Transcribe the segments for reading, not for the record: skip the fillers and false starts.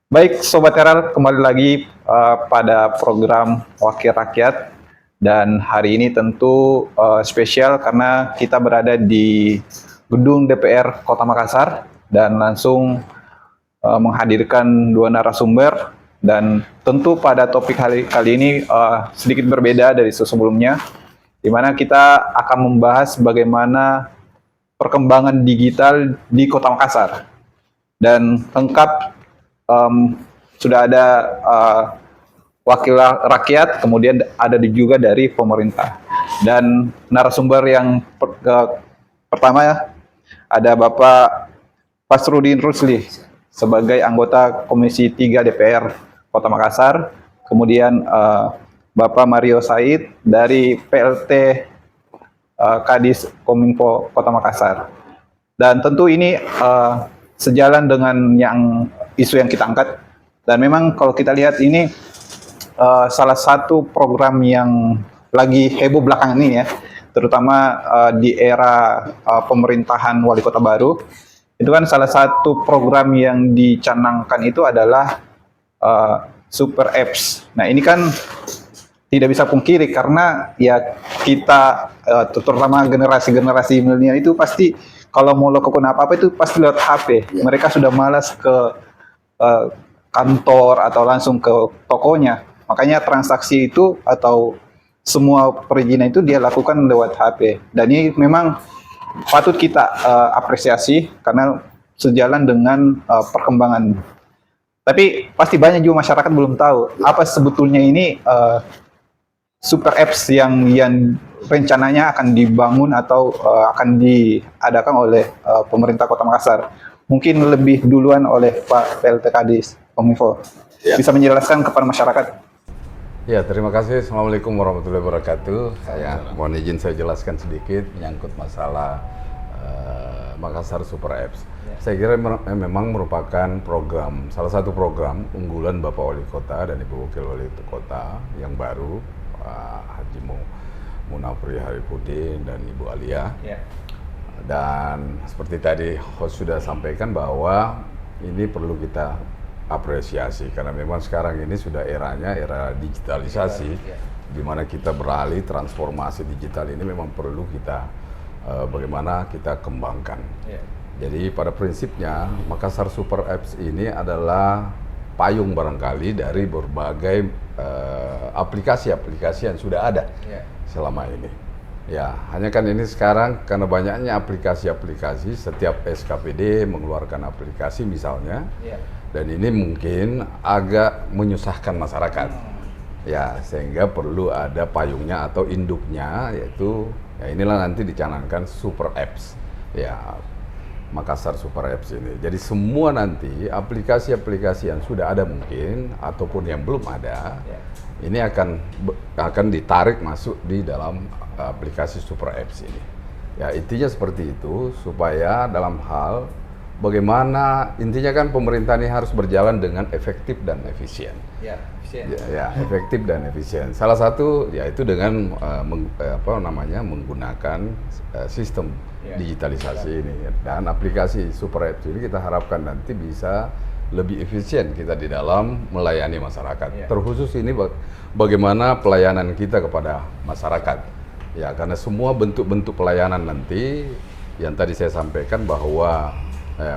Baik, Sobat Teral, kembali lagi pada program Wakil Rakyat. Dan hari ini tentu spesial karena kita berada di gedung DPR Kota Makassar dan langsung menghadirkan dua narasumber. Dan tentu pada topik kali ini sedikit berbeda dari sebelumnya, di mana kita akan membahas bagaimana perkembangan digital di Kota Makassar. Dan lengkap sudah ada wakil rakyat, kemudian ada juga dari pemerintah. Dan narasumber yang pertama ya, ada Bapak Fasrudin Rusli sebagai anggota Komisi 3 DPR Kota Makassar, kemudian Bapak Mario Said dari PLT Kadis Kominfo Kota Makassar. Dan tentu ini sejalan dengan isu yang kita angkat. Dan memang kalau kita lihat ini salah satu program yang lagi heboh belakangan ini ya, terutama di era pemerintahan wali kota baru. Itu kan salah satu program yang dicanangkan itu adalah Super Apps. Nah ini kan tidak bisa pungkiri karena ya kita terutama generasi-generasi milenial itu pasti kalau mau lakukan apa-apa itu pasti lewat HP. Mereka sudah malas ke kantor atau langsung ke tokonya. Makanya transaksi itu atau semua perizinan itu dia lakukan lewat HP. Dan ini memang patut kita apresiasi karena sejalan dengan perkembangan. Tapi pasti banyak juga masyarakat belum tahu apa sebetulnya ini Super Apps yang rencananya akan dibangun atau akan diadakan oleh pemerintah Kota Makassar. Mungkin lebih duluan oleh Pak PLT Kadis Kominfo. Ya. Bisa menjelaskan kepada masyarakat. Ya, terima kasih. Assalamualaikum warahmatullahi wabarakatuh. Mohon izin saya jelaskan sedikit menyangkut masalah Makassar Super Apps. Saya kira memang merupakan program, salah satu program unggulan Bapak Wali Kota dan Ibu Wakil Wali Kota yang baru, Haji Munafri Haripudin dan Ibu Alia. Dan seperti tadi host sudah sampaikan bahwa ini perlu kita apresiasi karena memang sekarang ini sudah era digitalisasi, di mana kita beralih transformasi digital ini memang perlu kita bagaimana kita kembangkan. Jadi pada prinsipnya Makassar Super Apps ini adalah payung barangkali dari berbagai aplikasi-aplikasi yang sudah ada selama ini. Ya, hanya kan ini sekarang karena banyaknya aplikasi-aplikasi, setiap SKPD mengeluarkan aplikasi misalnya, dan ini mungkin agak menyusahkan masyarakat. Ya, sehingga perlu ada payungnya atau induknya, yaitu ya inilah nanti dicanangkan Super Apps. Ya, Makassar Super Apps ini. Jadi semua nanti aplikasi-aplikasi yang sudah ada mungkin ataupun yang belum ada, ini akan ditarik masuk di dalam aplikasi Super Apps ini. Ya intinya seperti itu supaya dalam hal bagaimana intinya kan pemerintah ini harus berjalan dengan efektif dan efisien. Ya, efektif dan efisien. Salah satu yaitu dengan menggunakan sistem digitalisasi ini, dan aplikasi Super Apps ini kita harapkan nanti bisa lebih efisien kita di dalam melayani masyarakat. Terkhusus ini bagaimana pelayanan kita kepada masyarakat. Ya, karena semua bentuk-bentuk pelayanan nanti yang tadi saya sampaikan bahwa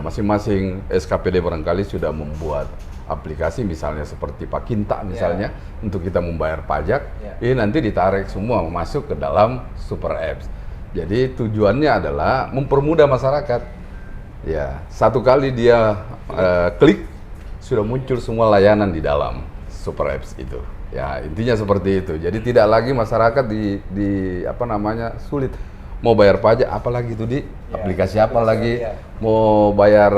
masing-masing SKPD barangkali sudah membuat aplikasi misalnya seperti Pakinta misalnya untuk kita membayar pajak, ini nanti ditarik semua masuk ke dalam Super Apps. Jadi tujuannya adalah mempermudah masyarakat. Ya, satu kali dia klik sudah muncul semua layanan di dalam Super Apps itu. Ya, intinya seperti itu. Jadi tidak lagi masyarakat sulit mau bayar pajak apalagi itu di aplikasi apa lagi, mau bayar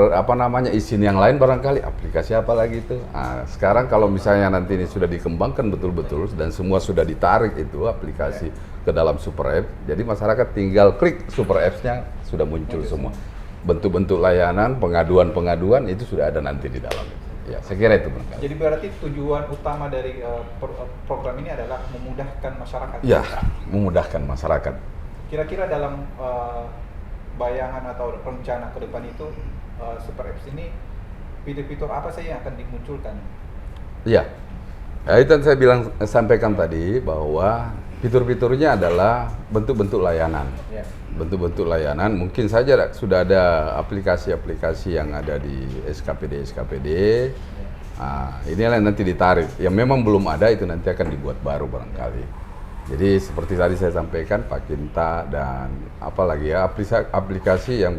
izin yang lain barangkali aplikasi apa lagi itu. Nah, sekarang kalau misalnya nanti ini sudah dikembangkan betul-betul dan semua sudah ditarik itu aplikasi ke dalam Super App, jadi masyarakat tinggal klik Super Apps-nya sudah muncul semua bentuk-bentuk layanan, pengaduan itu sudah ada nanti di dalam. Ya, saya kira itu. Jadi berarti tujuan utama dari program ini adalah memudahkan masyarakat. Ya, memudahkan masyarakat. Kira-kira dalam bayangan atau rencana ke depan itu Super Apps ini fitur-fitur apa saja yang akan dimunculkan? Iya. Ya, itu yang saya sampaikan tadi bahwa fitur-fiturnya adalah bentuk-bentuk layanan. Ya. Bentuk-bentuk layanan mungkin saja sudah ada aplikasi-aplikasi yang ada di SKPD. Nah, inilah yang nanti ditarik. Yang memang belum ada itu nanti akan dibuat baru barangkali. Jadi seperti tadi saya sampaikan Pak Kinta dan apalagi ya aplikasi yang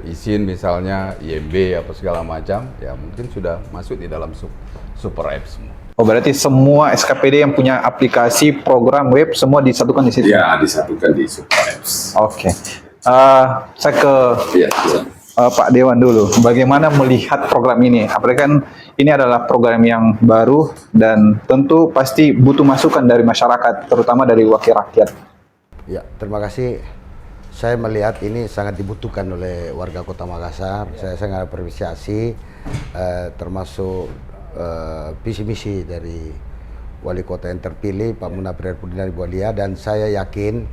izin misalnya IMB apa segala macam ya mungkin sudah masuk di dalam super apps semua. Oh, berarti semua SKPD yang punya aplikasi program web semua disatukan di situ? Ya, disatukan di super apps. Oke. Saya ke Iya. Pak Dewan dulu. Bagaimana melihat program ini? Apalagi kan ini adalah program yang baru dan tentu pasti butuh masukan dari masyarakat, terutama dari wakil rakyat. Ya, terima kasih. Saya melihat ini sangat dibutuhkan oleh warga Kota Makassar. Saya sangat apresiasi termasuk visi misi dari wali kota yang terpilih Pak Munafir Pudinari Bualia, dan saya yakin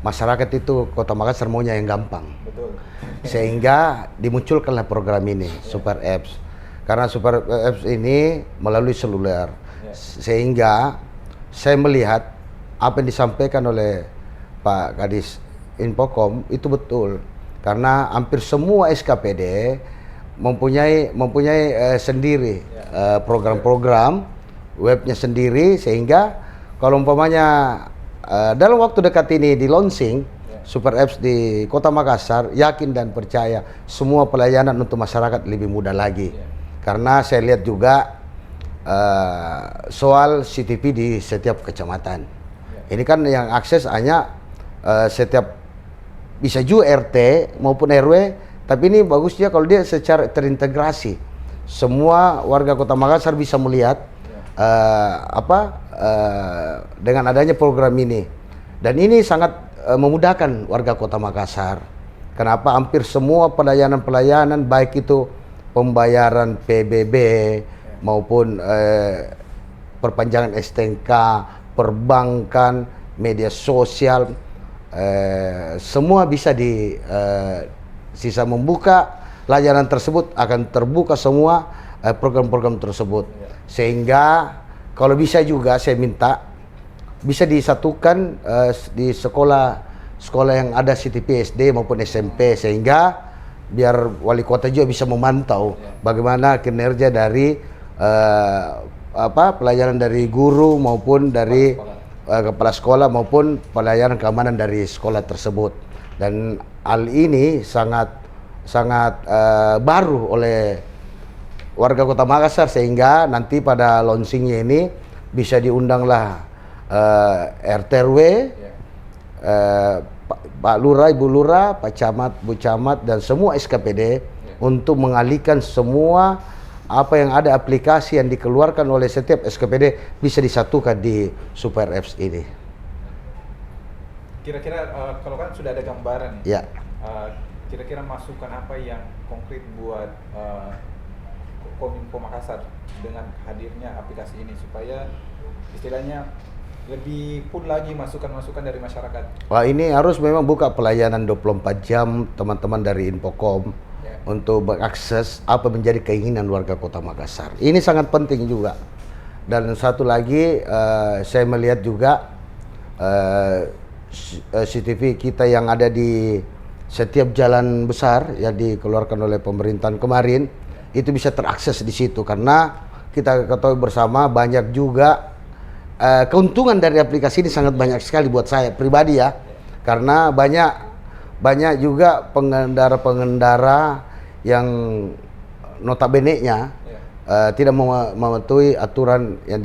masyarakat itu Kota Makassar maunya yang gampang. Betul. Sehingga dimunculkanlah program ini, Super Apps. Karena Super Apps ini melalui seluler. Sehingga saya melihat apa yang disampaikan oleh Pak Kadis Infokom itu betul. Karena hampir semua SKPD mempunyai sendiri program-program webnya sendiri, sehingga kalau umpamanya dalam waktu dekat ini di launching Super Apps di Kota Makassar, yakin dan percaya semua pelayanan untuk masyarakat lebih mudah lagi. Karena saya lihat juga soal CTV di setiap kecamatan. Ini kan yang akses hanya setiap bisa juga RT maupun RW, tapi ini bagusnya kalau dia secara terintegrasi. Semua warga Kota Makassar bisa melihat dengan adanya program ini. Dan ini sangat memudahkan warga Kota Makassar. Kenapa? Hampir semua pelayanan-pelayanan, baik itu pembayaran PBB maupun perpanjangan STNK, perbankan, media sosial, semua bisa sisa membuka layanan tersebut, akan terbuka semua program-program tersebut. Sehingga kalau bisa juga saya minta bisa disatukan di sekolah yang ada CTP SD maupun SMP, sehingga biar wali kota juga bisa memantau bagaimana kinerja dari pelayanan dari guru maupun dari kepala sekolah maupun pelayanan keamanan dari sekolah tersebut. Dan hal ini sangat baru oleh warga Kota Makassar, sehingga nanti pada launchingnya ini bisa diundanglah RT RW, Pak Lurah, Ibu Lurah, Pak Camat, Bu Camat, dan semua SKPD untuk mengalihkan semua apa yang ada aplikasi yang dikeluarkan oleh setiap SKPD bisa disatukan di Super Apps ini. Kira-kira kalau kan sudah ada gambaran, ya. Kira-kira masukan apa yang konkret buat Kominfo Makassar dengan hadirnya aplikasi ini supaya istilahnya lebih full lagi masukan-masukan dari masyarakat? Wah, ini harus memang buka pelayanan 24 jam teman-teman dari Infokom untuk mengakses apa menjadi keinginan warga Kota Makassar. Ini sangat penting juga. Dan satu lagi saya melihat juga CCTV kita yang ada di setiap jalan besar yang dikeluarkan oleh pemerintahan kemarin itu bisa terakses di situ, karena kita ketahui bersama banyak juga keuntungan dari aplikasi ini sangat banyak sekali buat saya pribadi ya, karena banyak juga pengendara yang notabene-nya tidak mematuhi aturan yang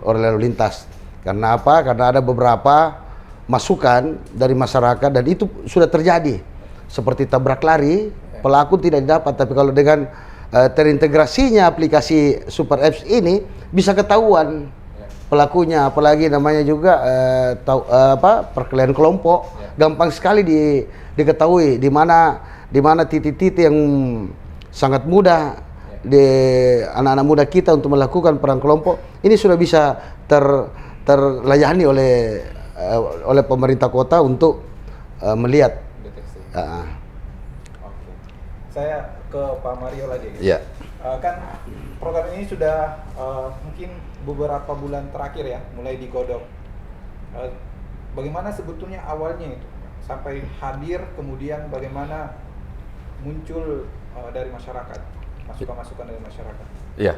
oleh lalu lintas. Karena apa? Karena ada beberapa masukan dari masyarakat dan itu sudah terjadi, seperti tabrak lari, pelaku tidak didapat, tapi kalau dengan terintegrasinya aplikasi Super Apps ini bisa ketahuan pelakunya, apalagi namanya juga perkelahian kelompok, gampang sekali diketahui di mana titik-titik yang sangat mudah di anak-anak muda kita untuk melakukan perang kelompok. Ini sudah bisa terlayani oleh pemerintah kota untuk melihat. Deteksi. Oke. Saya ke Pak Mario lagi. Ya. kan program ini sudah mungkin beberapa bulan terakhir ya, mulai digodok. Bagaimana sebetulnya awalnya itu sampai hadir, kemudian bagaimana muncul dari masyarakat, masukan-masukan dari masyarakat? Iya,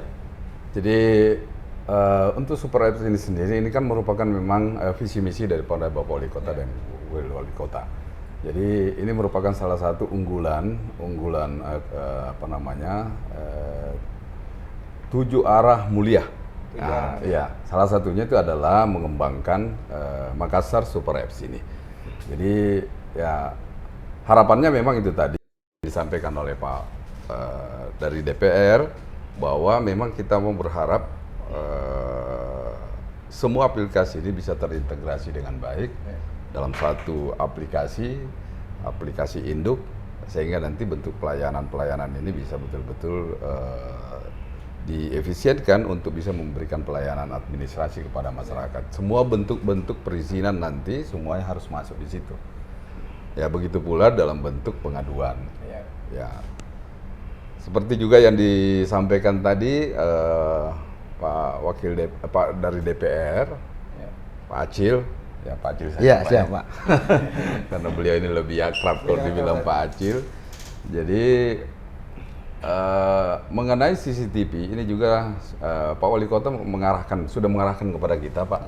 jadi untuk Super Apps ini sendiri ini kan merupakan memang visi misi daripada Bapak Wali Kota dan Wakil Wali Kota. Jadi ini merupakan salah satu unggulan 7 arah mulia. Nah, ya, salah satunya itu adalah mengembangkan Makassar Super Apps ini. Jadi ya harapannya memang itu tadi disampaikan oleh Pak dari DPR bahwa memang kita mau berharap semua aplikasi ini bisa terintegrasi dengan baik dalam satu aplikasi induk, sehingga nanti bentuk pelayanan ini bisa betul-betul diefisienkan untuk bisa memberikan pelayanan administrasi kepada masyarakat. Semua bentuk-bentuk perizinan nanti semuanya harus masuk di situ. Ya begitu pula dalam bentuk pengaduan. Ya seperti juga yang disampaikan tadi Pak dari DPR, Pak Acil. Ya Pak Acil saja. Iya, siap Pak. Karena beliau ini lebih akrab kalau dibilang Pak Acil. Jadi mengenai CCTV ini juga Pak Wali Kota sudah mengarahkan kepada kita Pak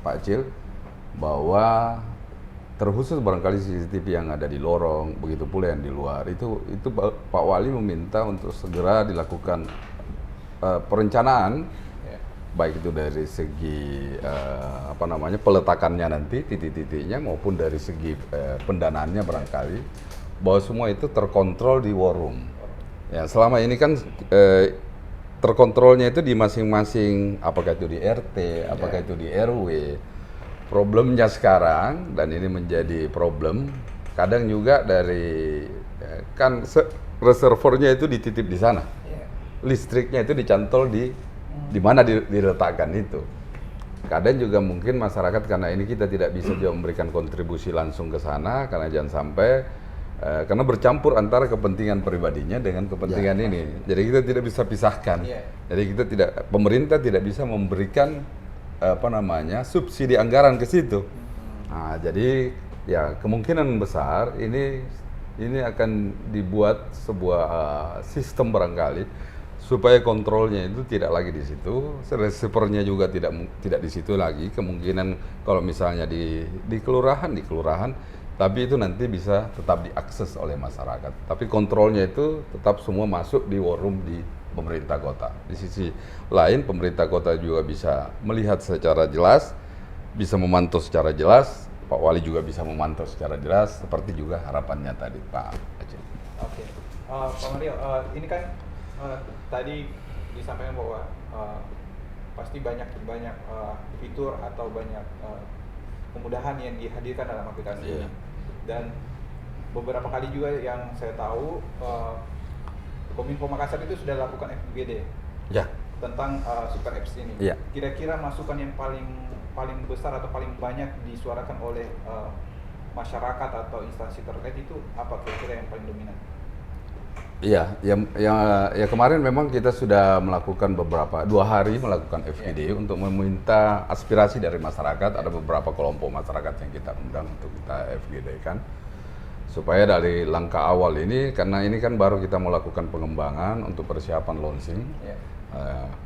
Acil bahwa terkhusus barangkali CCTV yang ada di lorong, begitu pula yang di luar itu Pak Wali meminta untuk segera dilakukan perencanaan, baik itu dari segi peletakannya nanti titik-titiknya maupun dari segi pendanaannya barangkali, bahwa semua itu terkontrol di war room. Ya selama ini kan terkontrolnya itu di masing-masing, apakah itu di RT, apakah itu di RW. Problemnya sekarang, dan ini menjadi problem, kadang juga dari kan reservornya itu dititip di sana, listriknya itu dicantol di mana diletakkan itu. Kadang juga mungkin masyarakat, karena ini kita tidak bisa juga memberikan kontribusi langsung ke sana, karena jangan sampai karena bercampur antara kepentingan pribadinya dengan kepentingan ini. Jadi kita tidak bisa pisahkan. Jadi pemerintah tidak bisa memberikan subsidi anggaran ke situ. Nah, jadi ya kemungkinan besar ini akan dibuat sebuah sistem barangkali supaya kontrolnya itu tidak lagi di situ, receivernya juga tidak di situ lagi. Kemungkinan kalau misalnya di kelurahan, tapi itu nanti bisa tetap diakses oleh masyarakat. Tapi kontrolnya itu tetap semua masuk di war room di pemerintah kota. Di sisi lain, pemerintah kota juga bisa melihat secara jelas, bisa memantau secara jelas, Pak Wali juga bisa memantau secara jelas, seperti juga harapannya tadi Pak Acil. Oke, Pak Mario, ini kan tadi disampaikan bahwa pasti banyak fitur atau banyak kemudahan yang dihadirkan dalam aplikasi ini. Dan beberapa kali juga yang saya tahu Kominfo Makassar itu sudah lakukan FGD tentang Super Apps ini. Kira-kira masukan yang paling besar atau paling banyak disuarakan oleh masyarakat atau instansi terkait itu apa kira-kira yang paling dominan? Ya kemarin memang kita sudah melakukan 2 hari melakukan FGD untuk meminta aspirasi dari masyarakat. Ada beberapa kelompok masyarakat yang kita undang untuk kita FGD kan, supaya dari langkah awal ini, karena ini kan baru kita melakukan pengembangan untuk persiapan launching.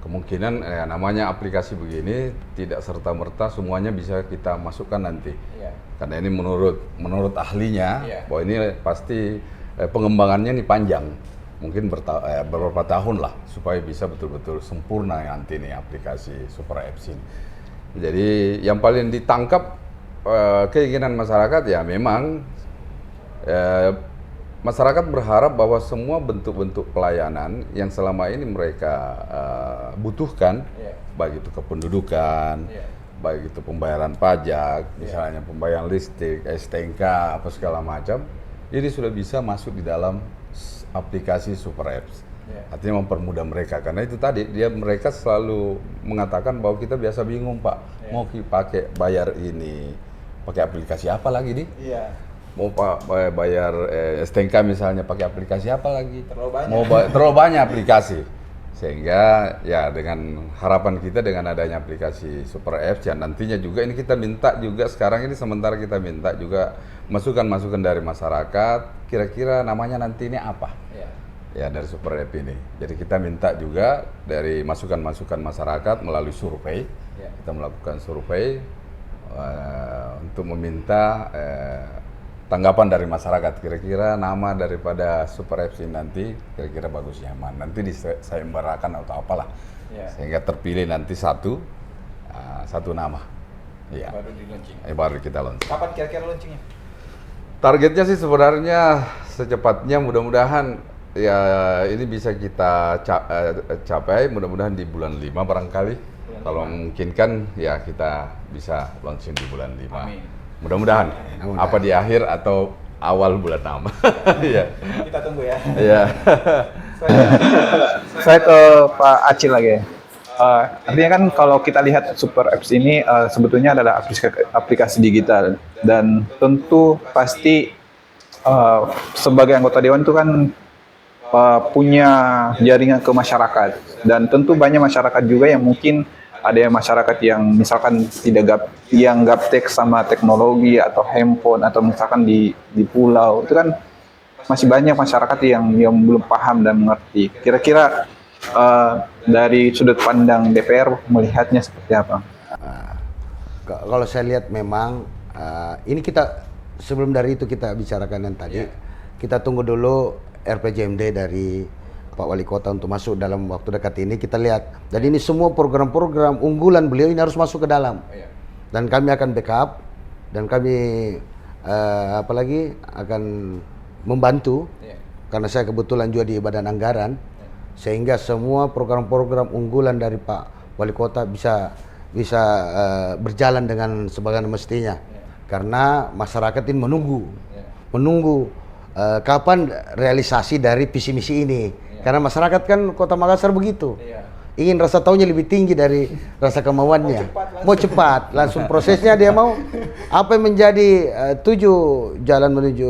Kemungkinan namanya aplikasi begini tidak serta-merta semuanya bisa kita masukkan nanti. Karena ini menurut ahlinya bahwa ini pasti pengembangannya ini panjang, mungkin beberapa tahun lah, supaya bisa betul-betul sempurna nanti nih aplikasi Super Apps ini. Jadi yang paling ditangkap keinginan masyarakat ya memang masyarakat berharap bahwa semua bentuk-bentuk pelayanan yang selama ini mereka butuhkan, baik itu kependudukan, baik itu pembayaran pajak, misalnya pembayaran listrik, STNK, apa segala macam, ini sudah bisa masuk di dalam aplikasi Super Apps. Artinya mempermudah mereka, karena itu tadi mereka selalu mengatakan bahwa kita biasa bingung Pak, mau pakai bayar ini, pakai aplikasi apa lagi nih? mau bayar STNK misalnya pakai aplikasi apa lagi? Terlalu banyak. Terlalu banyak aplikasi. Sehingga ya dengan harapan kita dengan adanya aplikasi Super Apps ya nantinya juga ini kita minta juga sekarang ini sementara kita minta juga masukan-masukan dari masyarakat, kira-kira namanya nanti ini apa? Ya dari Super App ini. Jadi kita minta juga dari masukan-masukan masyarakat melalui survei. Kita melakukan survei untuk meminta tanggapan dari masyarakat, kira-kira nama daripada Super Apps ini nanti kira-kira bagus nyaman, nanti disayembarakan atau apalah, sehingga terpilih nanti satu nama, ya. Baru di launching. Baru kita launching. Kapan kira-kira launchingnya? Targetnya sih sebenarnya secepatnya, mudah-mudahan ya ini bisa kita capai, mudah-mudahan di bulan 5 barangkali. Kalau mungkin kan ya kita bisa launching di bulan 5. Amin. Mudah-mudahan apa di akhir atau awal bulan 6. Iya. Kita tunggu ya. Iya. Saya ke Pak Acil lagi. Artinya kan kalau kita lihat Super Apps ini sebetulnya adalah aplikasi digital dan tentu pasti sebagai anggota dewan itu kan punya jaringan ke masyarakat dan tentu banyak masyarakat juga yang mungkin ada yang masyarakat yang misalkan yang gaptek sama teknologi atau handphone atau misalkan di pulau itu kan masih banyak masyarakat yang belum paham dan mengerti. Kira-kira dari sudut pandang DPR melihatnya seperti apa? Kalau saya lihat memang ini kita sebelum dari itu kita bicarakan yang tadi, kita tunggu dulu RPJMD dari Pak Wali Kota untuk masuk dalam waktu dekat ini. Kita lihat, dan ini semua program-program unggulan beliau ini harus masuk ke dalam, dan kami akan backup, dan kami apalagi akan membantu, karena saya kebetulan juga di Badan Anggaran, sehingga semua program-program unggulan dari Pak Wali Kota bisa berjalan dengan sebagaimana mestinya, karena masyarakat ini menunggu kapan realisasi dari visi misi ini. Karena masyarakat kan Kota Makassar begitu, ingin rasa taunya lebih tinggi dari rasa kemauannya. Mau cepat, langsung prosesnya dia mau. Apa yang menjadi jalan menuju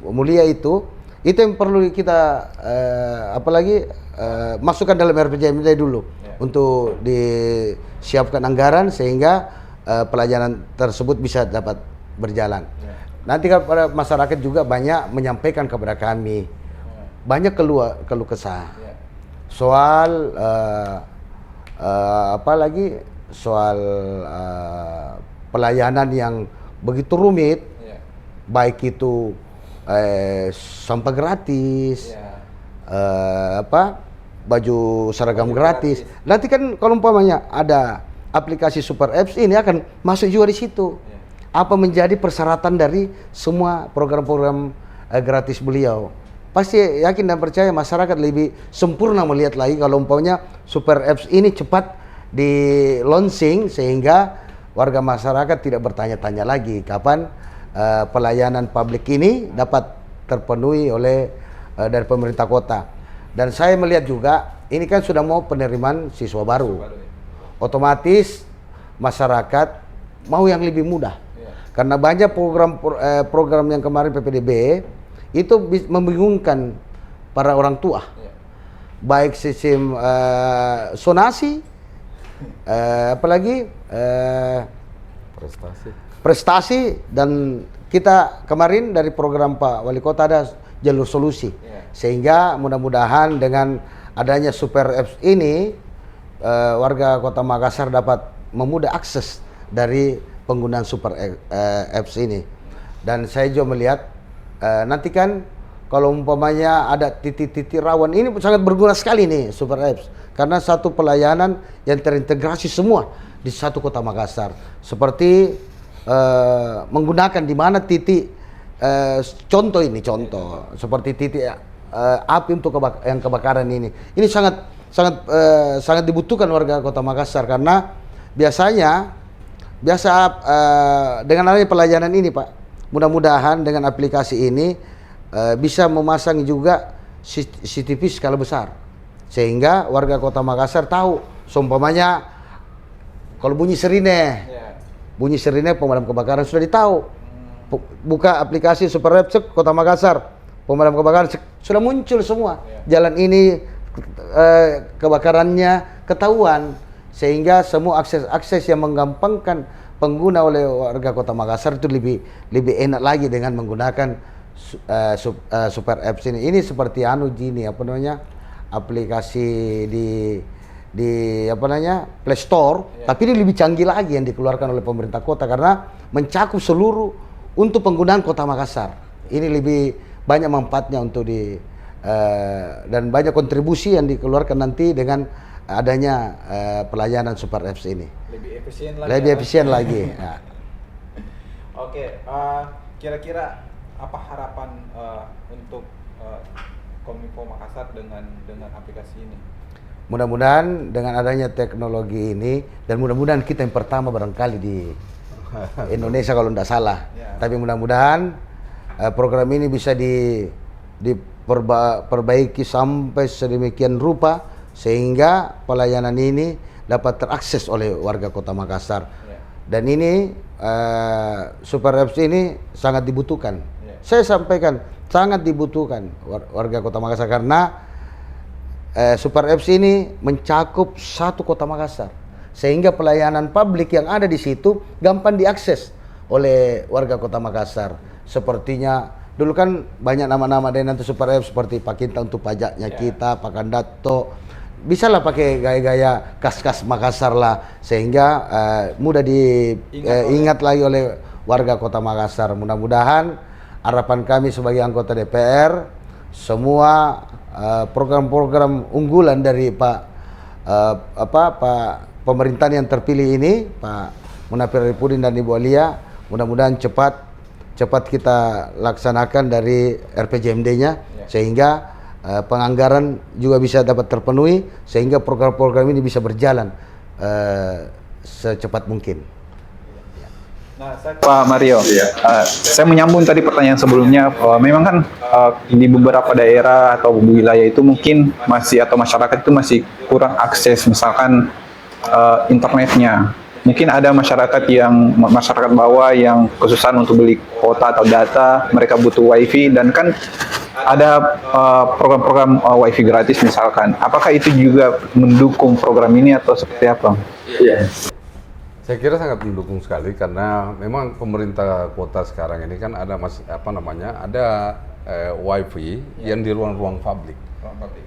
mulia itu yang perlu kita apalagi masukkan dalam RPJMD dulu untuk disiapkan anggaran sehingga pelayanan tersebut bisa dapat berjalan. Nanti kepada masyarakat juga banyak menyampaikan kepada kami, banyak keluh kesah soal apalagi soal pelayanan yang begitu rumit, baik itu sampah gratis, baju seragam gratis. Nanti kan kalau umpamanya ada aplikasi Super Apps ini akan masuk juga di situ. Apa menjadi persyaratan dari semua program-program gratis beliau? Pasti yakin dan percaya masyarakat lebih sempurna melihat lagi kalau umpamanya Super Apps ini cepat di launching, sehingga warga masyarakat tidak bertanya-tanya lagi kapan pelayanan publik ini dapat terpenuhi oleh dari pemerintah kota. Dan saya melihat juga ini kan sudah mau penerimaan siswa baru, otomatis masyarakat mau yang lebih mudah, karena banyak program yang kemarin PPDB itu membingungkan para orang tua, baik sistem sonasi, apalagi prestasi, dan kita kemarin dari program Pak Wali Kota ada jalur solusi, sehingga mudah-mudahan dengan adanya Super Apps ini warga Kota Makassar dapat memudah akses dari penggunaan Super Apps ini. Dan saya juga melihat nanti kan kalau umpamanya ada titik-titik rawan, ini sangat berguna sekali nih Super Apps, karena satu pelayanan yang terintegrasi semua di satu Kota Makassar, seperti menggunakan di mana titik contoh seperti titik api untuk yang kebakaran ini sangat dibutuhkan warga Kota Makassar, karena biasa dengan adanya pelayanan ini Pak, mudah-mudahan dengan aplikasi ini bisa memasang juga CCTV skala besar, sehingga warga Kota Makassar tahu, seumpamanya kalau bunyi sirine pemadam kebakaran sudah ditahu. buka aplikasi Super App Kota Makassar, pemadam kebakaran sudah muncul semua. Jalan ini kebakarannya ketahuan, sehingga semua akses yang menggampangkan pengguna oleh warga Kota Makassar itu lebih enak lagi dengan menggunakan Super Apps ini. Ini seperti aplikasi di Play Store, tapi ini lebih canggih lagi yang dikeluarkan oleh pemerintah kota karena mencakup seluruh untuk penggunaan Kota Makassar. Ini lebih banyak manfaatnya untuk dan banyak kontribusi yang dikeluarkan nanti dengan adanya pelayanan Super Apps ini. Lebih efisien lagi. Ya. Oke, kira-kira apa harapan untuk Kominfo Makassar dengan aplikasi ini? Mudah-mudahan dengan adanya teknologi ini, dan mudah-mudahan kita yang pertama barangkali di Indonesia kalau tidak salah. Tapi mudah-mudahan program ini bisa diperbaiki sampai sedemikian rupa sehingga pelayanan ini dapat terakses oleh warga Kota Makassar. Dan ini Super Apps ini sangat dibutuhkan. Saya sampaikan sangat dibutuhkan warga Kota Makassar karena Super Apps ini mencakup satu Kota Makassar, sehingga pelayanan publik yang ada di situ gampang diakses oleh warga Kota Makassar. Sepertinya dulu kan banyak nama-nama dari nanti Super Apps seperti Pak Kinta untuk pajaknya kita, Pak Kandato, bisalah pakai gaya-gaya kas-kas Makassar lah, sehingga mudah diingat lagi oleh warga Kota Makassar. Mudah-mudahan harapan kami sebagai anggota DPR, semua program-program unggulan dari Pak pemerintahan yang terpilih ini, Pak Munafir Arifudin dan Ibu Alia, mudah-mudahan cepat kita laksanakan dari RPJMD-nya sehingga penganggaran juga bisa dapat terpenuhi sehingga program-program ini bisa berjalan secepat mungkin. Nah, Pak Mario, saya menyambung tadi pertanyaan sebelumnya. Memang kan di beberapa daerah atau wilayah itu mungkin masyarakat itu masih kurang akses, misalkan internetnya. Mungkin ada masyarakat bawah yang kesusahan untuk beli kuota atau data, mereka butuh wifi, dan kan ada program-program wifi gratis misalkan. Apakah itu juga mendukung program ini atau seperti apa? Saya kira sangat mendukung sekali karena memang pemerintah kota sekarang ini kan ada ada wifi yang di ruang-ruang publik.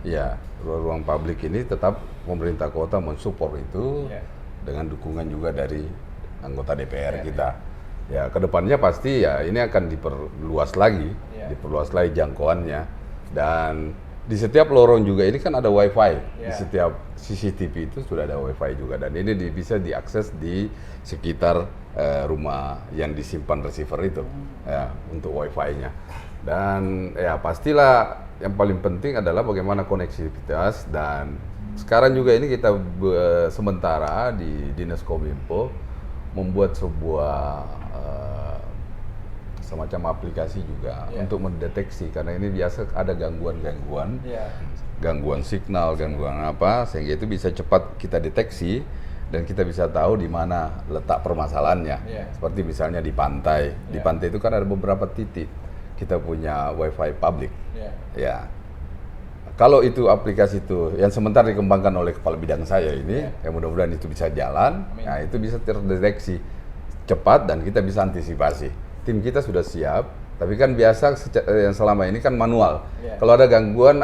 Ya, ruang-ruang publik ini tetap pemerintah kota mensupport itu dengan dukungan juga dari anggota DPR kita. Ya, kedepannya pasti ya ini akan diperluas lagi jangkauannya, dan di setiap lorong juga ini kan ada wifi, di setiap CCTV itu sudah ada wifi juga, dan ini bisa diakses di sekitar rumah yang disimpan receiver itu ya untuk wifi-nya. Dan ya pastilah yang paling penting adalah bagaimana koneksivitas, dan sekarang juga ini kita sementara di Dinas Kominfo membuat sebuah semacam aplikasi juga untuk mendeteksi, karena ini biasa ada gangguan signal, gangguan apa, sehingga itu bisa cepat kita deteksi dan kita bisa tahu di mana letak permasalahannya. Seperti misalnya di pantai itu kan ada beberapa titik kita punya wifi publik. Ya, kalau itu aplikasi itu yang sementara dikembangkan oleh kepala bidang saya ini, ya mudah-mudahan itu bisa jalan. Nah, itu bisa terdeteksi cepat dan kita bisa antisipasi. Tim kita sudah siap, tapi kan biasa yang selama ini kan manual. Kalau ada gangguan,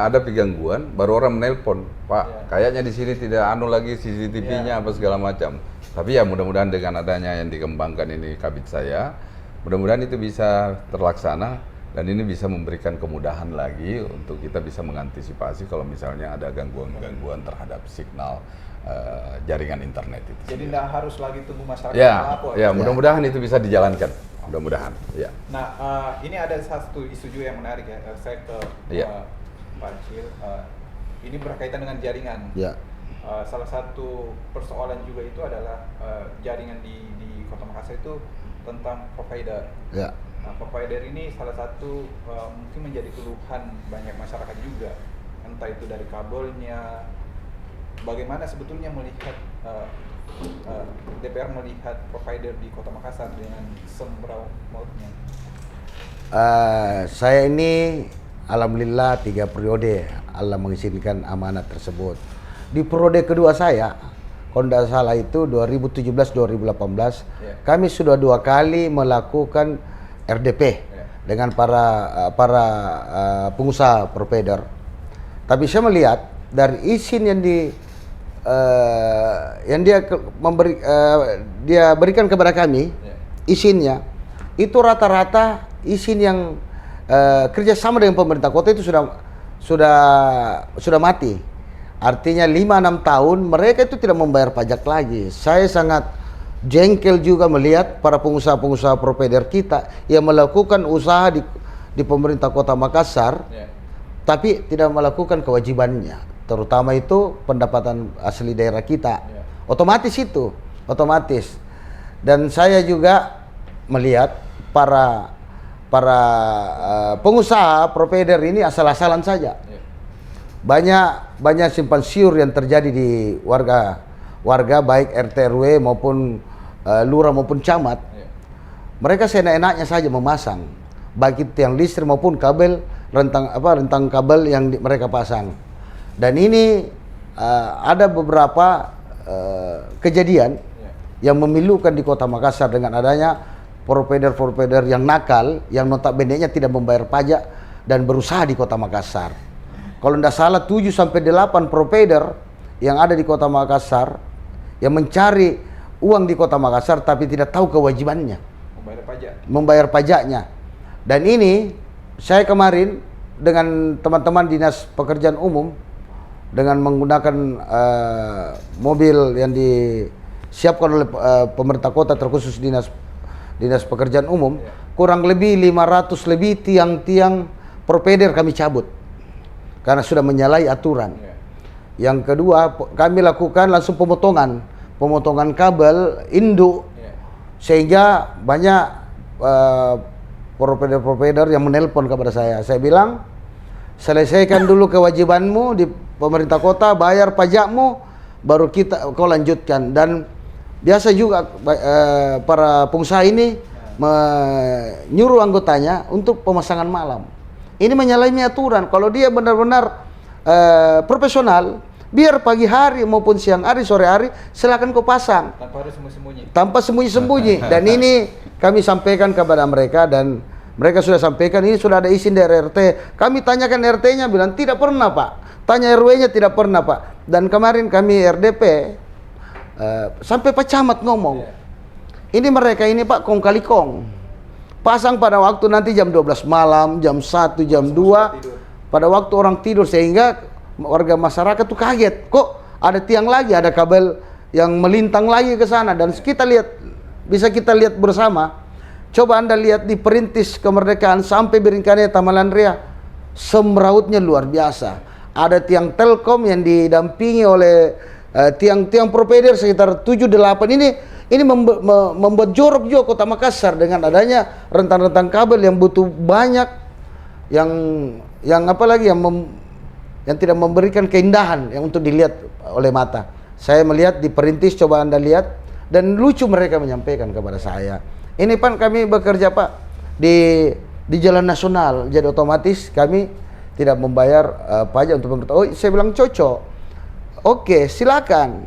baru orang menelpon, Pak, kayaknya di sini tidak lagi CCTV-nya apa segala macam. Tapi ya mudah-mudahan dengan adanya yang dikembangkan ini kabit saya, mudah-mudahan itu bisa terlaksana dan ini bisa memberikan kemudahan lagi untuk kita bisa mengantisipasi kalau misalnya ada gangguan terhadap signal jaringan internet itu. Jadi tidak harus lagi tunggu masyarakat melapor. Ya, mudah-mudahan itu bisa dijalankan. Mudah-mudahan. Ya. Nah, ini ada satu isu juga yang menarik ya. Saya ke Pak Cil. Ini berkaitan dengan jaringan. Salah satu persoalan juga itu adalah jaringan di Kota Makassar itu tentang provider. Nah, provider ini salah satu mungkin menjadi keluhan banyak masyarakat juga. Entah itu dari kabelnya. Bagaimana sebetulnya melihat DPR melihat provider di Kota Makassar dengan sembrautnya? Saya ini alhamdulillah 3 periode Allah mengizinkan amanat tersebut. Di periode kedua saya, kalau tidak salah itu 2017-2018, kami sudah 2 kali melakukan RDP dengan para pengusaha provider. Tapi saya melihat dari izin yang dia berikan kepada kami, izinnya itu rata-rata izin yang kerjasama dengan pemerintah kota itu sudah mati. Artinya 5-6 tahun mereka itu tidak membayar pajak lagi. Saya sangat jengkel juga melihat para pengusaha-pengusaha provider kita yang melakukan usaha di pemerintah kota Makassar, tapi tidak melakukan kewajibannya, terutama itu pendapatan asli daerah kita. Otomatis. Dan saya juga melihat para pengusaha provider ini asal-asalan saja. Banyak simpang siur yang terjadi di warga baik RT RW maupun lurah maupun camat. Mereka seenak-enaknya saja memasang baik itu tiang listrik maupun kabel rentang kabel yang mereka pasang. Dan ini ada beberapa kejadian yang memilukan di Kota Makassar dengan adanya provider yang nakal, yang notabene-nya tidak membayar pajak dan berusaha di Kota Makassar. Kalau tidak salah 7-8 provider yang ada di Kota Makassar yang mencari uang di Kota Makassar tapi tidak tahu kewajibannya membayar pajaknya. Dan ini saya kemarin dengan teman-teman Dinas Pekerjaan Umum dengan menggunakan mobil yang disiapkan oleh pemerintah kota terkhusus Dinas Pekerjaan Umum, kurang lebih 500 lebih tiang-tiang provider kami cabut karena sudah menyalahi aturan. Yang kedua, kami lakukan langsung pemotongan kabel induk, sehingga banyak provider yang menelpon kepada saya. Saya bilang, selesaikan dulu kewajibanmu di pemerintah kota, bayar pajakmu, baru kau lanjutkan. Dan biasa juga para pengusaha ini menyuruh anggotanya untuk pemasangan malam. Ini menyalahi aturan. Kalau dia benar-benar profesional, biar pagi hari maupun siang hari, sore hari, silakan kau pasang. Tanpa sembunyi-sembunyi. Dan ini kami sampaikan kepada mereka dan mereka sudah sampaikan ini sudah ada izin dari RT. Kami tanyakan RT-nya, bilang tidak pernah Pak. Tanya RW-nya tidak pernah Pak. Dan kemarin kami RDP sampai Pak Camat ngomong, ini mereka ini Pak kong kali kong. Pasang pada waktu nanti jam 12 malam, jam 1, jam 2, pada waktu orang tidur, sehingga warga masyarakat tuh kaget. Kok ada tiang lagi, ada kabel yang melintang lagi ke sana. Dan kita lihat, bisa kita lihat bersama. Coba Anda lihat di Perintis Kemerdekaan sampai Beringkania Tamalan Ria, semrautnya luar biasa. Ada tiang Telkom yang didampingi oleh tiang-tiang provider sekitar 7-8 ini membuat jorok juga Kota Makassar dengan adanya rentang-rentang kabel yang butuh banyak, yang apalagi yang tidak memberikan keindahan yang untuk dilihat oleh mata. Saya melihat di Perintis, coba Anda lihat, dan lucu mereka menyampaikan kepada saya. Ini Pak, kami bekerja Pak di jalan nasional, jadi otomatis kami tidak membayar pajak untuk pemerintah. Oh, saya bilang cocok. Oke, silakan.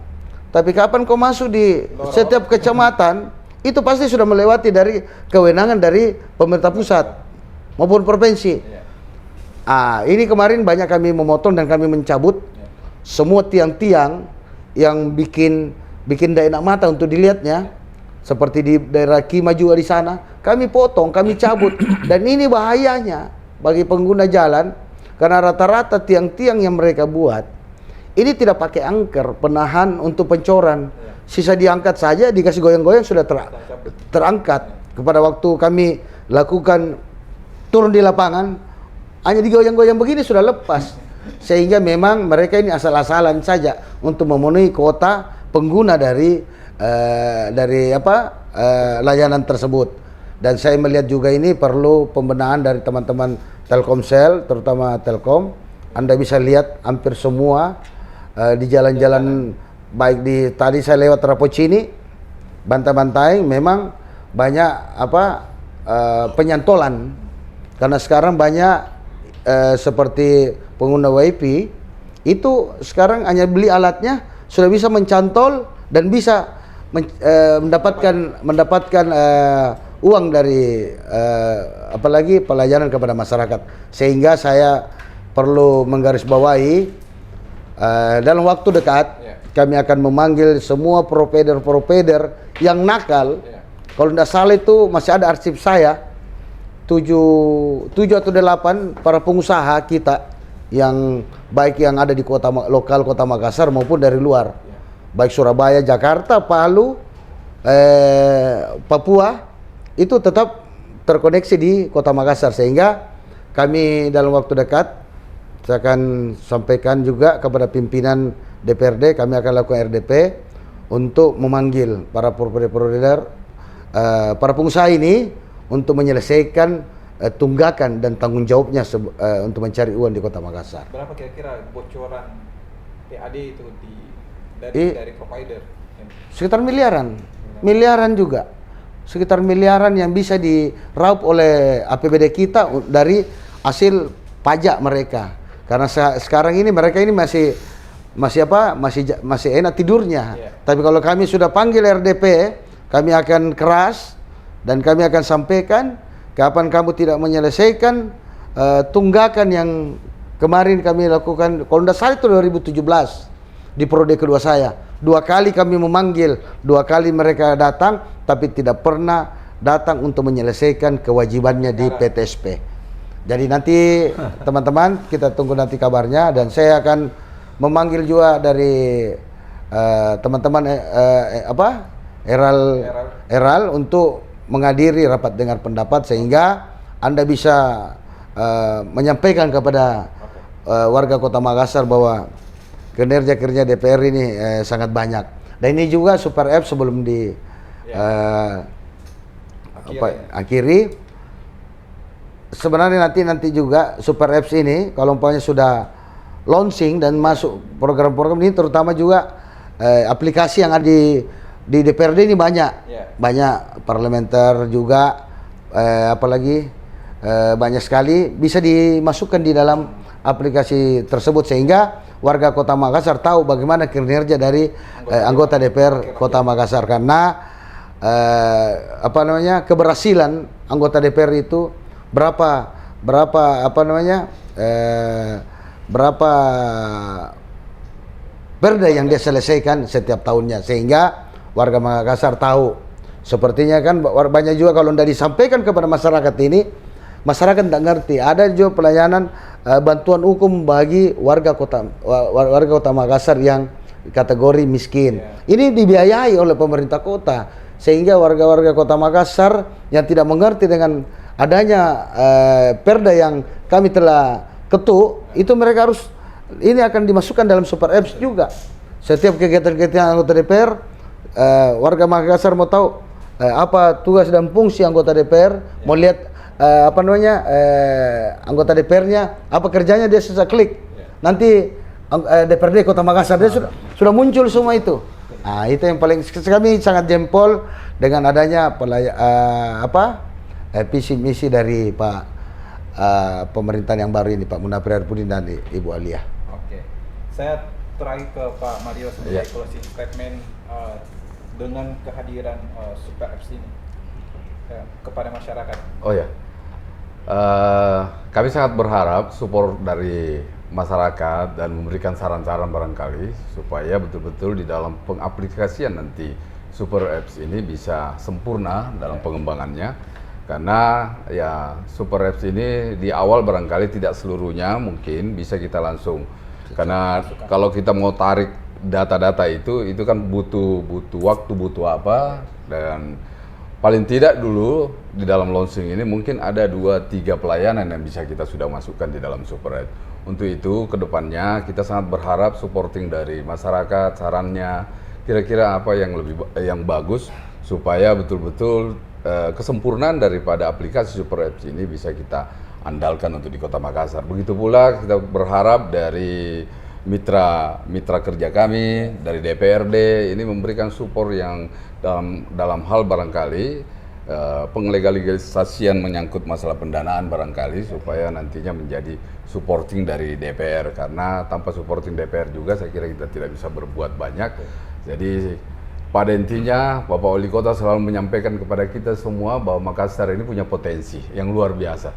Tapi kapan kau masuk di setiap kecamatan, itu pasti sudah melewati dari kewenangan dari pemerintah pusat maupun provinsi. Ini kemarin banyak kami memotong dan kami mencabut semua tiang-tiang yang bikin tidak enak mata untuk dilihatnya, seperti di daerah Kima juga di sana. Kami potong, kami cabut. Dan ini bahayanya bagi pengguna jalan, karena rata-rata tiang-tiang yang mereka buat ini tidak pakai angker penahan untuk pencoran. Sisa diangkat saja, dikasih goyang-goyang sudah terangkat. Kepada waktu kami lakukan turun di lapangan, hanya digoyang-goyang begini sudah lepas. Sehingga memang mereka ini asal-asalan saja untuk memenuhi kuota pengguna dari layanan tersebut. Dan saya melihat juga ini perlu pembenahan dari teman-teman Telkomsel, terutama Telkom. Anda bisa lihat hampir semua di jalan-jalan, baik tadi saya lewat Rapocini, Bantai-Bantai, memang banyak penyantolan Karena sekarang banyak seperti pengguna WiFi itu sekarang hanya beli alatnya sudah bisa mencantol dan bisa mendapatkan uang dari apalagi pelayanan kepada masyarakat. Sehingga saya perlu menggarisbawahi dalam waktu dekat kami akan memanggil semua provider yang nakal. Kalau tidak salah itu masih ada arsip saya 7 atau 8 para pengusaha kita yang baik yang ada di lokal kota Makassar maupun dari luar, baik Surabaya, Jakarta, Palu, Papua, itu tetap terkoneksi di kota Makassar. Sehingga kami dalam waktu dekat saya akan sampaikan juga kepada pimpinan DPRD, kami akan lakukan RDP untuk memanggil para provider, para pengusaha ini untuk menyelesaikan tunggakan dan tanggung jawabnya untuk mencari uang di kota Makassar. Berapa kira-kira bocoran PAD itu dari provider? Sekitar miliaran juga. Sekitar miliaran yang bisa diraup oleh APBD kita dari hasil pajak mereka. Karena sekarang ini mereka ini masih enak tidurnya. Tapi kalau kami sudah panggil RDP, kami akan keras dan kami akan sampaikan kapan kamu tidak menyelesaikan tunggakan yang kemarin kami lakukan. Kalau tidak salah itu 2017 di periode kedua saya. 2 kali kami memanggil, 2 kali mereka datang, tapi tidak pernah datang untuk menyelesaikan kewajibannya di PTSP. Jadi nanti teman-teman kita tunggu nanti kabarnya, dan saya akan memanggil juga dari teman-teman Eral untuk menghadiri rapat dengar pendapat sehingga Anda bisa menyampaikan kepada warga Kota Makassar bahwa kinerja DPR ini sangat banyak. Dan ini juga Super App sebelum akhiri. Sebenarnya nanti juga Super Apps ini kalau umpamanya sudah launching dan masuk program-program ini, terutama juga aplikasi yang ada di DPRD ini banyak parlementer juga, apalagi banyak sekali bisa dimasukkan di dalam aplikasi tersebut sehingga warga Kota Makassar tahu bagaimana kinerja dari anggota DPR Kota Makassar. Karena keberhasilan anggota DPR itu berapa perda yang dia selesaikan setiap tahunnya, sehingga warga Makassar tahu. Sepertinya kan banyak juga kalau tidak disampaikan kepada masyarakat ini, masyarakat tidak ngerti. Ada juga pelayanan bantuan hukum bagi warga kota Makassar yang kategori miskin. Ini dibiayai oleh pemerintah kota, sehingga warga-warga Kota Makassar yang tidak mengerti dengan adanya perda yang kami telah ketuk, itu mereka harus, ini akan dimasukkan dalam Super Apps juga. Setiap kegiatan-kegiatan anggota DPR, warga Makassar mau tahu apa tugas dan fungsi anggota DPR, mau lihat anggota DPR-nya apa kerjanya, dia bisa klik. Nanti DPRD Kota Makassar dia sudah muncul semua itu. Nah, itu yang paling kami sangat jempol dengan adanya visi misi dari Pak pemerintahan yang baru ini, Pak Munafri Arifudin dan Ibu Alia. Oke, saya terakhir ke Pak Mario sebagai closing statement dengan kehadiran Super Apps ini kepada masyarakat. Oh ya, kami sangat berharap support dari masyarakat dan memberikan saran-saran barangkali supaya betul-betul di dalam pengaplikasian nanti Super Apps ini bisa sempurna dalam pengembangannya. Karena ya Super Apps ini di awal barangkali tidak seluruhnya mungkin bisa kita langsung, karena kalau kita mau tarik data-data itu kan butuh waktu, butuh apa, dan paling tidak dulu di dalam launching ini mungkin ada 2-3 pelayanan yang bisa kita sudah masukkan di dalam Super Apps. Untuk itu kedepannya kita sangat berharap supporting dari masyarakat, sarannya kira-kira apa yang bagus supaya betul-betul kesempurnaan daripada aplikasi Super Apps ini bisa kita andalkan untuk di Kota Makassar. Begitu pula kita berharap dari mitra kerja kami dari DPRD ini memberikan support yang dalam hal barangkali Penglegalisasian menyangkut masalah pendanaan barangkali supaya nantinya menjadi supporting dari DPR, karena tanpa supporting DPR juga saya kira kita tidak bisa berbuat banyak. Jadi pada intinya Bapak Wali Kota selalu menyampaikan kepada kita semua bahwa Makassar ini punya potensi yang luar biasa.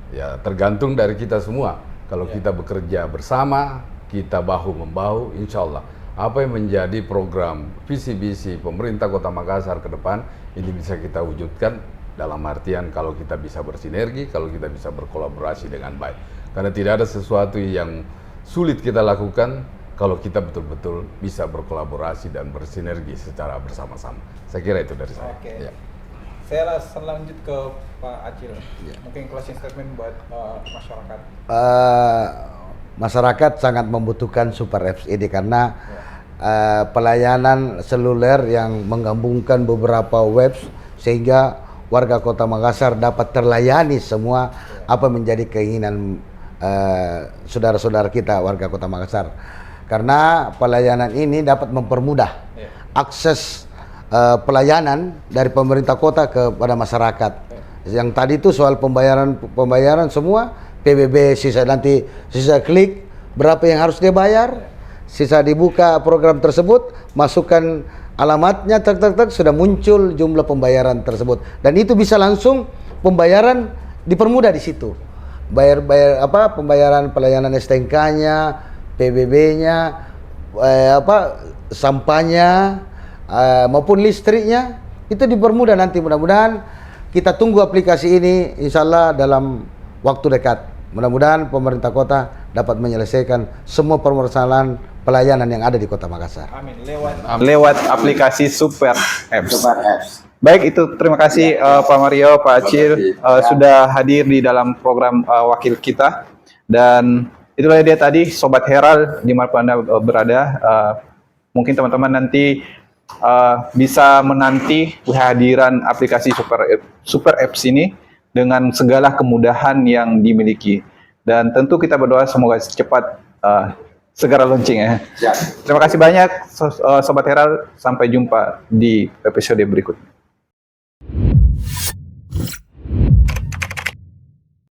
Ya, tergantung dari kita semua. Kalau kita bekerja bersama, kita bahu-membahu, insya Allah apa yang menjadi program visi-misi pemerintah Kota Makassar ke depan ini bisa kita wujudkan, dalam artian kalau kita bisa bersinergi, kalau kita bisa berkolaborasi dengan baik. Karena tidak ada sesuatu yang sulit kita lakukan kalau kita betul-betul bisa berkolaborasi dan bersinergi secara bersama-sama. Saya kira itu dari saya. Oke. Ya. Saya langsung lanjut ke Pak Acil. Mungkin closing statement buat masyarakat. Masyarakat sangat membutuhkan Super Apps ini karena pelayanan seluler yang menggabungkan beberapa webs sehingga warga Kota Makassar dapat terlayani semua apa menjadi keinginan saudara-saudara kita warga Kota Makassar. Karena pelayanan ini dapat mempermudah akses pelayanan dari pemerintah kota kepada masyarakat. Yang tadi itu soal pembayaran semua PBB, sisa klik berapa yang harus dia bayar, sisa dibuka program tersebut, masukkan alamatnya, sudah muncul jumlah pembayaran tersebut, dan itu bisa langsung pembayaran dipermudah di situ. Bayar pembayaran pelayanan STNK-nya, PBB-nya, sampahnya, maupun listriknya itu dipermudah nanti. Mudah-mudahan kita tunggu aplikasi ini insya Allah dalam waktu dekat. Mudah-mudahan pemerintah kota dapat menyelesaikan semua permasalahan pelayanan yang ada di Kota Makassar. Amin. Lewat aplikasi Super Apps. Baik, itu terima kasih Pak Mario, Pak Acil sudah hadir di dalam program wakil kita. Dan itulah dia tadi Sobat Herald dimanapun Anda berada. Mungkin teman-teman nanti bisa menanti kehadiran aplikasi Super Apps ini dengan segala kemudahan yang dimiliki. Dan tentu kita berdoa semoga cepat segera launching ya. Terima kasih banyak Sobat Herald, sampai jumpa di episode berikutnya.